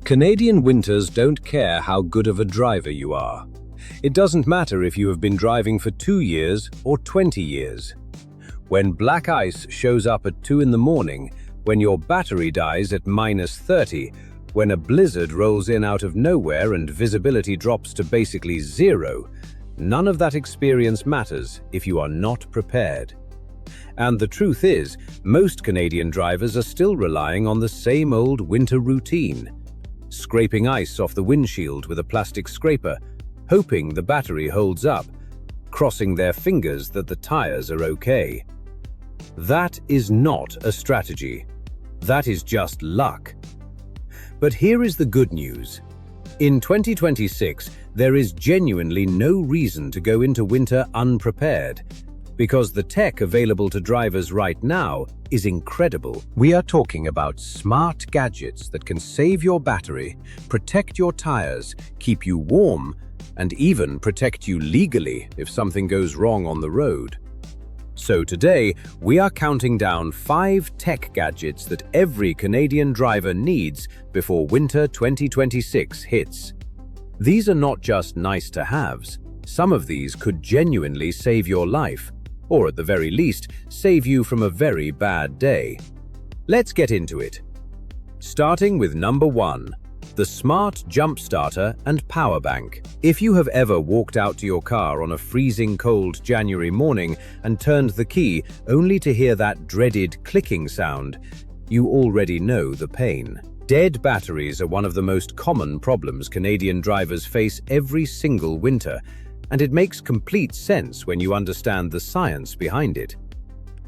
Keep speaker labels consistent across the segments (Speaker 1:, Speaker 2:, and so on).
Speaker 1: Canadian winters don't care how good of a driver you are. It doesn't matter if you have been driving for 2 years or 20 years. When black ice shows up at 2 in the morning, when your battery dies at -30, when a blizzard rolls in out of nowhere and visibility drops to basically zero, none of that experience matters if you are not prepared. And the truth is, most Canadian drivers are still relying on the same old winter routine. Scraping ice off the windshield with a plastic scraper, hoping the battery holds up, crossing their fingers that the tires are okay. That is not a strategy. That is just luck. But here is the good news. In 2026, there is genuinely no reason to go into winter unprepared, because the tech available to drivers right now is incredible. We are talking about smart gadgets that can save your battery, protect your tires, keep you warm, and even protect you legally if something goes wrong on the road. So today, we are counting down 5 tech gadgets that every Canadian driver needs before winter 2026 hits. These are not just nice-to-haves. Some of these could genuinely save your life, or at the very least, save you from a very bad day. Let's get into it. Starting with number 1, the smart jump starter and power bank. If you have ever walked out to your car on a freezing cold January morning and turned the key only to hear that dreaded clicking sound, you already know the pain. Dead batteries are one of the most common problems Canadian drivers face every single winter, and it makes complete sense when you understand the science behind it.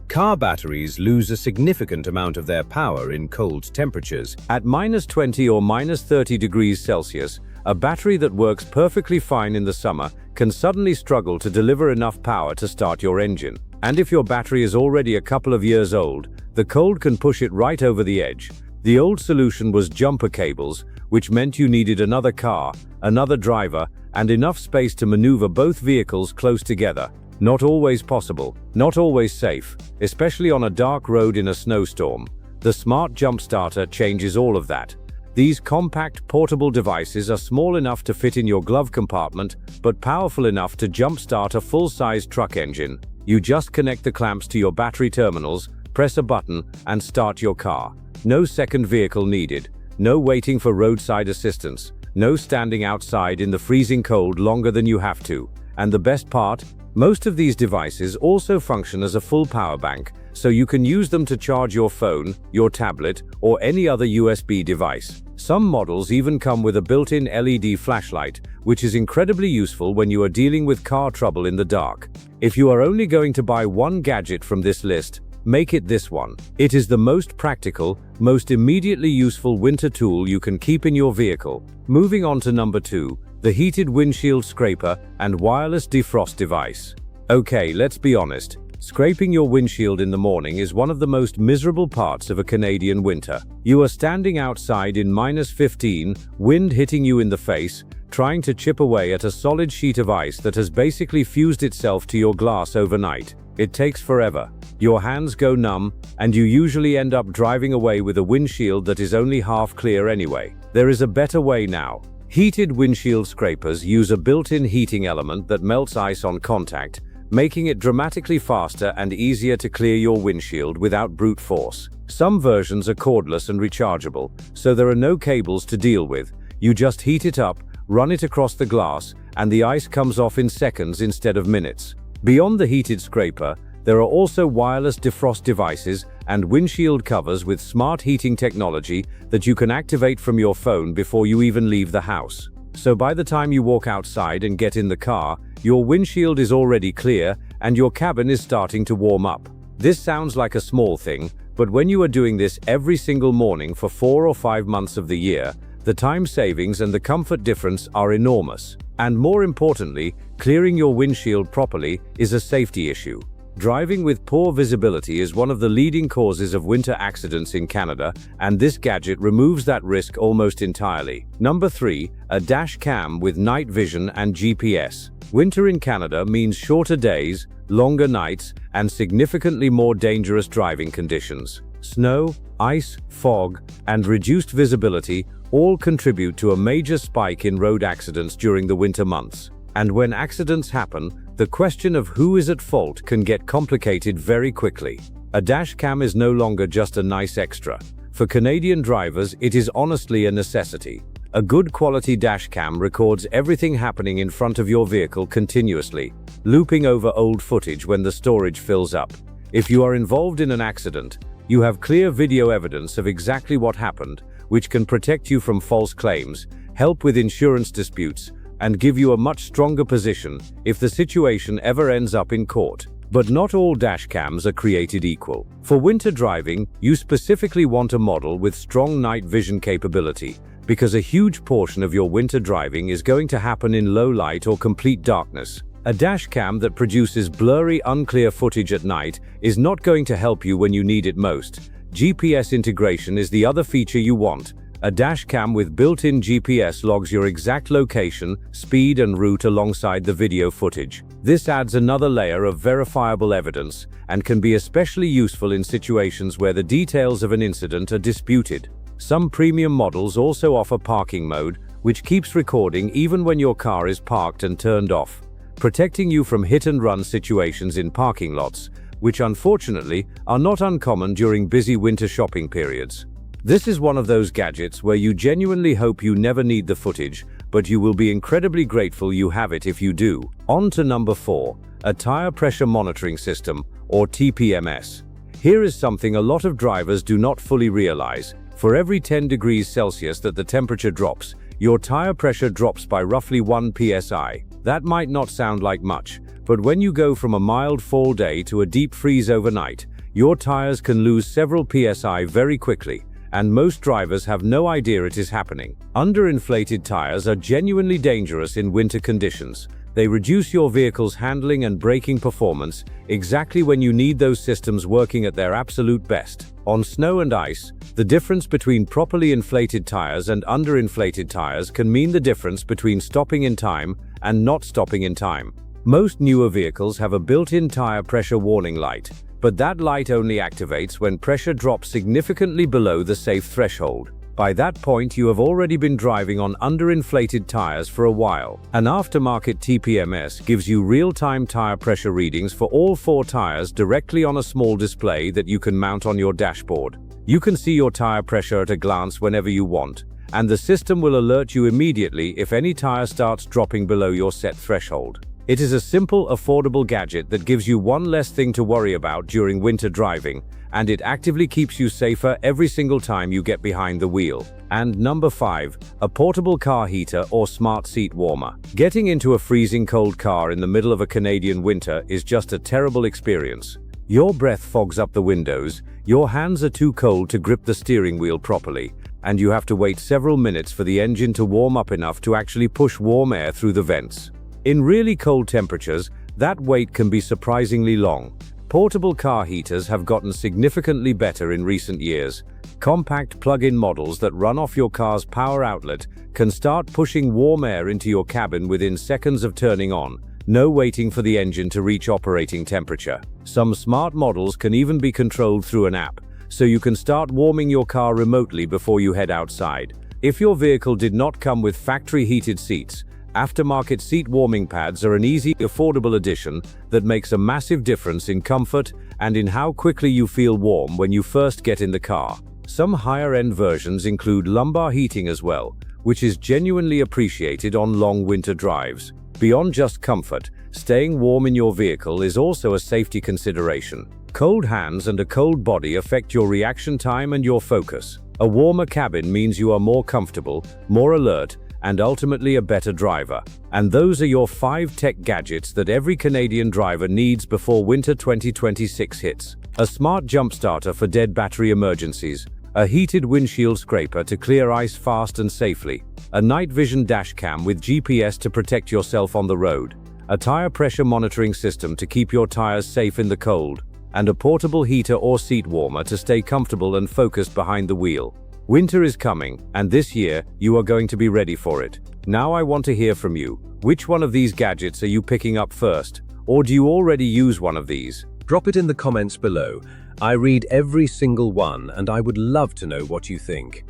Speaker 1: Car batteries lose a significant amount of their power in cold temperatures.
Speaker 2: At -20 or -30 degrees Celsius, a battery that works perfectly fine in the summer can suddenly struggle to deliver enough power to start your engine. And if your battery is already a couple of years old, the cold can push it right over the edge. The old solution was jumper cables, which meant you needed another car, another driver, and enough space to maneuver both vehicles close together. Not always possible, not always safe, especially on a dark road in a snowstorm. The smart jump starter changes all of that. These compact portable devices are small enough to fit in your glove compartment, but powerful enough to jumpstart a full-size truck engine. You just connect the clamps to your battery terminals, press a button, and start your car. No second vehicle needed. No waiting for roadside assistance. No standing outside in the freezing cold longer than you have to. And the best part? Most of these devices also function as a full power bank, so you can use them to charge your phone, your tablet, or any other USB device. Some models even come with a built-in LED flashlight, which is incredibly useful when you are dealing with car trouble in the dark. If you are only going to buy one gadget from this list, make it this one. It is the most practical, most immediately useful winter tool you can keep in your vehicle. Moving on to number 2, the heated windshield scraper and wireless defrost device. Okay, let's be honest. Scraping your windshield in the morning is one of the most miserable parts of a Canadian winter. You are standing outside in -15, wind hitting you in the face, trying to chip away at a solid sheet of ice that has basically fused itself to your glass overnight. It takes forever. Your hands go numb, and you usually end up driving away with a windshield that is only half clear anyway. There is a better way now. Heated windshield scrapers use a built-in heating element that melts ice on contact, making it dramatically faster and easier to clear your windshield without brute force. Some versions are cordless and rechargeable, so there are no cables to deal with. You just heat it up, run it across the glass, and the ice comes off in seconds instead of minutes. Beyond the heated scraper, there are also wireless defrost devices and windshield covers with smart heating technology that you can activate from your phone before you even leave the house. So by the time you walk outside and get in the car, your windshield is already clear and your cabin is starting to warm up. This sounds like a small thing, but when you are doing this every single morning for 4 or 5 months of the year, the time savings and the comfort difference are enormous. And more importantly, clearing your windshield properly is a safety issue. Driving with poor visibility is one of the leading causes of winter accidents in Canada, and this gadget removes that risk almost entirely. Number 3, a dash cam with night vision and GPS. Winter in Canada means shorter days, longer nights, and significantly more dangerous driving conditions. Snow, ice, fog, and reduced visibility all contribute to a major spike in road accidents during the winter months. And when accidents happen, the question of who is at fault can get complicated very quickly. A dash cam is no longer just a nice extra. For Canadian drivers, it is honestly a necessity. A good quality dash cam records everything happening in front of your vehicle continuously, looping over old footage when the storage fills up. If you are involved in an accident, you have clear video evidence of exactly what happened, which can protect you from false claims, help with insurance disputes, and give you a much stronger position if the situation ever ends up in court. But not all dash cams are created equal. For winter driving, you specifically want a model with strong night vision capability, because a huge portion of your winter driving is going to happen in low light or complete darkness. A dash cam that produces blurry, unclear footage at night is not going to help you when you need it most. GPS integration is the other feature you want. A dash cam with built-in GPS logs your exact location, speed, and route alongside the video footage. This adds another layer of verifiable evidence and can be especially useful in situations where the details of an incident are disputed. Some premium models also offer parking mode, which keeps recording even when your car is parked and turned off, protecting you from hit-and-run situations in parking lots, which unfortunately are not uncommon during busy winter shopping periods. This is one of those gadgets where you genuinely hope you never need the footage, but you will be incredibly grateful you have it if you do. On to number 4, a tire pressure monitoring system, or TPMS. Here is something a lot of drivers do not fully realize. For every 10 degrees Celsius that the temperature drops, your tire pressure drops by roughly 1 psi. That might not sound like much, but when you go from a mild fall day to a deep freeze overnight, your tires can lose several psi very quickly, and most drivers have no idea it is happening. Underinflated tires are genuinely dangerous in winter conditions. They reduce your vehicle's handling and braking performance exactly when you need those systems working at their absolute best. On snow and ice, the difference between properly inflated tires and underinflated tires can mean the difference between stopping in time and not stopping in time. Most newer vehicles have a built-in tire pressure warning light, but that light only activates when pressure drops significantly below the safe threshold. By that point, you have already been driving on underinflated tires for a while. An aftermarket TPMS gives you real-time tire pressure readings for all 4 tires directly on a small display that you can mount on your dashboard. You can see your tire pressure at a glance whenever you want, and the system will alert you immediately if any tire starts dropping below your set threshold. It is a simple, affordable gadget that gives you one less thing to worry about during winter driving, and it actively keeps you safer every single time you get behind the wheel. And number 5, a portable car heater or smart seat warmer. Getting into a freezing cold car in the middle of a Canadian winter is just a terrible experience. Your breath fogs up the windows, your hands are too cold to grip the steering wheel properly, and you have to wait several minutes for the engine to warm up enough to actually push warm air through the vents. In really cold temperatures, that wait can be surprisingly long. Portable car heaters have gotten significantly better in recent years. Compact plug-in models that run off your car's power outlet can start pushing warm air into your cabin within seconds of turning on, no waiting for the engine to reach operating temperature. Some smart models can even be controlled through an app, so you can start warming your car remotely before you head outside. If your vehicle did not come with factory heated seats, aftermarket seat warming pads are an easy, affordable addition that makes a massive difference in comfort and in how quickly you feel warm when you first get in the car. Some higher-end versions include lumbar heating as well, which is genuinely appreciated on long winter drives. Beyond just comfort, staying warm in your vehicle is also a safety consideration. Cold hands and a cold body affect your reaction time and your focus. A warmer cabin means you are more comfortable, more alert, and ultimately a better driver. And those are your 5 tech gadgets that every Canadian driver needs before winter 2026 hits. A smart jump starter for dead battery emergencies, a heated windshield scraper to clear ice fast and safely, a night vision dash cam with GPS to protect yourself on the road, a tire pressure monitoring system to keep your tires safe in the cold, and a portable heater or seat warmer to stay comfortable and focused behind the wheel. Winter is coming, and this year, you are going to be ready for it. Now I want to hear from you. Which one of these gadgets are you picking up first? Or do you already use one of these?
Speaker 1: Drop it in the comments below. I read every single one, and I would love to know what you think.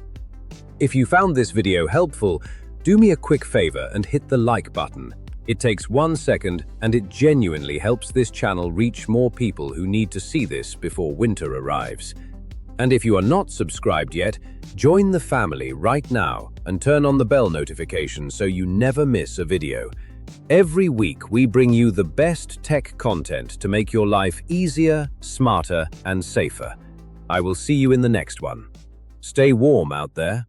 Speaker 1: If you found this video helpful, do me a quick favor and hit the like button. It takes 1 second and it genuinely helps this channel reach more people who need to see this before winter arrives. And if you are not subscribed yet, join the family right now and turn on the bell notification so you never miss a video. Every week we bring you the best tech content to make your life easier, smarter, and safer. I will see you in the next one. Stay warm out there.